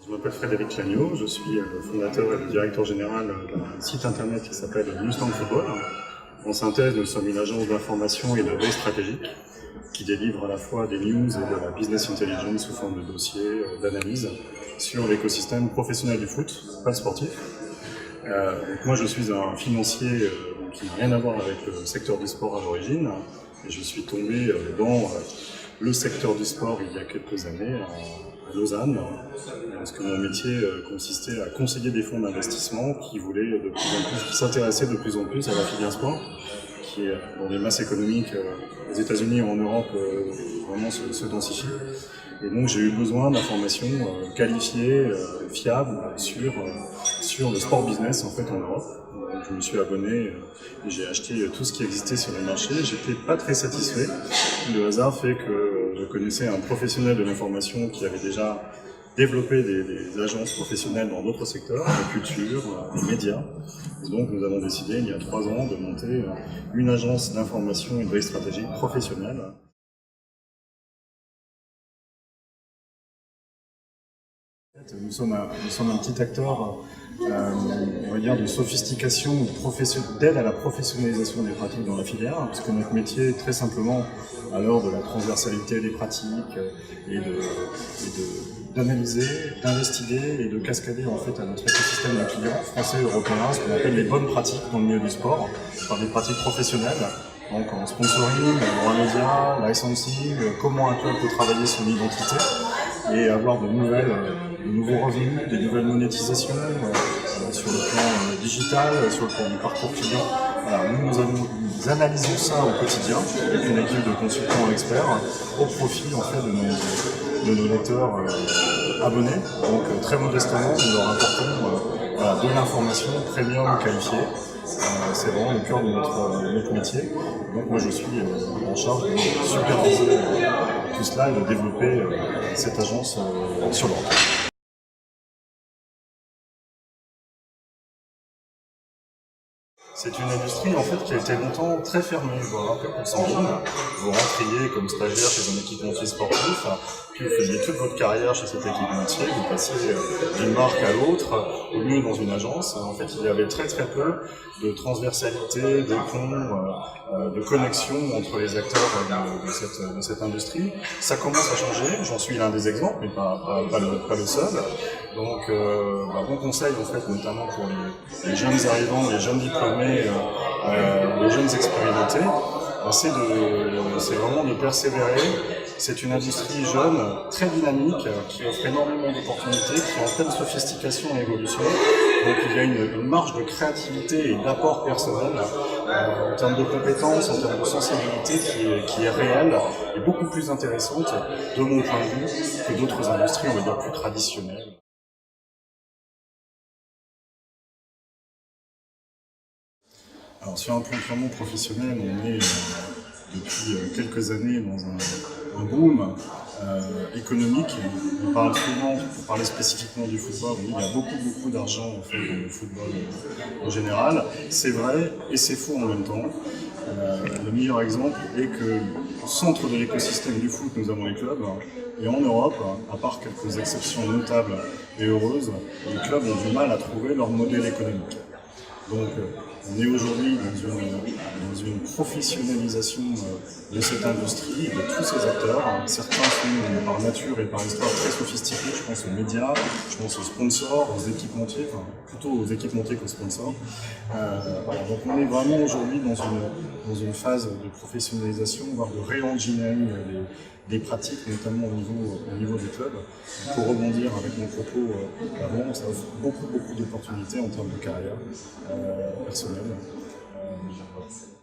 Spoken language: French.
Je m'appelle Frédéric Lagneau, je suis le fondateur et le directeur général d'un site internet qui s'appelle Newsstand Football. En synthèse, nous sommes une agence d'information et de veille stratégique qui délivre à la fois des news et de la business intelligence sous forme de dossiers, d'analyse sur l'écosystème professionnel du foot, pas sportif. Moi je suis un financier qui n'a rien à voir avec le secteur du sport à l'origine, et je suis tombé dans le secteur du sport il y a quelques années à Lausanne, parce que mon métier consistait à conseiller des fonds d'investissement qui voulaient de plus en plus, qui s'intéressaient de plus en plus à la filière sport, qui est dans les masses économiques aux États-Unis et en Europe vraiment se densifie. Et donc j'ai eu besoin d'informations qualifiées, fiables sur le sport business en fait en Europe. Donc, je me suis abonné et j'ai acheté tout ce qui existait sur le marché. J'étais pas très satisfait. Le hasard fait que je connaissais un professionnel de l'information qui avait déjà développé des agences professionnelles dans d'autres secteurs, la culture, les médias. Et donc nous avons décidé il y a 3 ans de monter une agence d'information et de veille stratégique professionnelle. Nous sommes un petit acteur, on va dire, de sophistication, d'aide à la professionnalisation des pratiques dans la filière, parce que notre métier, très simplement, à l'heure de la transversalité des pratiques et d'analyser, d'investiguer et de cascader en fait à notre écosystème de clients français et européens, ce qu'on appelle les bonnes pratiques dans le milieu du sport, par des pratiques professionnelles. Donc en sponsoring, droit média, licensing, comment un club peut travailler son identité et avoir de nouveaux revenus, des nouvelles monétisations sur le plan digital, sur le plan du parcours client. Voilà, nous analysons ça au quotidien avec une équipe de consultants experts au profit en fait de nos lecteurs abonnés. Donc très modestement, nous leur apportons de l'information premium qualifiée. C'est vraiment le cœur de notre métier. Donc moi je suis en charge de superviser tout cela et de développer cette agence sur l'Europe. C'est une industrie en fait qui a été longtemps très fermée, voire un peu consanguine. Vous rentriez comme stagiaire chez un équipementier sportif, puis vous faisiez toute votre carrière chez cet équipementier, vous passiez d'une marque à l'autre, au mieux dans une agence. En fait, il y avait très peu de transversalité, de ponts, de connexion entre les acteurs de cette industrie. Ça commence à changer, j'en suis l'un des exemples, mais pas le seul. Donc, bon conseil en fait, notamment pour les jeunes arrivants, les jeunes diplômés, les jeunes expérimentés, c'est vraiment de persévérer. C'est une industrie jeune, très dynamique, qui offre énormément d'opportunités, qui est en pleine sophistication et évolution. Donc il y a une marge de créativité et d'apport personnel en termes de compétences, en termes de sensibilité qui est réelle et beaucoup plus intéressante, de mon point de vue, que d'autres industries, on va dire, plus traditionnelles. Alors sur un plan purement professionnel, on est depuis quelques années dans un boom économique. On parle souvent, pour parler spécifiquement du football, il y a beaucoup d'argent en fait, dans le football en général. C'est vrai et c'est faux en même temps. Le meilleur exemple est que au centre de l'écosystème du foot, nous avons les clubs. Et en Europe, à part quelques exceptions notables et heureuses, les clubs ont du mal à trouver leur modèle économique. Donc, on est aujourd'hui dans une professionnalisation de cette industrie et de tous ces acteurs. Certains sont par nature et par histoire très sophistiqués, je pense aux médias, je pense aux sponsors, aux équipementiers, enfin plutôt aux équipementiers qu'aux sponsors. Voilà. Donc on est vraiment aujourd'hui dans une phase de professionnalisation, voire de re-engineering des pratiques, notamment au niveau des clubs. Pour rebondir avec mon propos avant, ça offre beaucoup d'opportunités en termes de carrière personnelle. Voilà.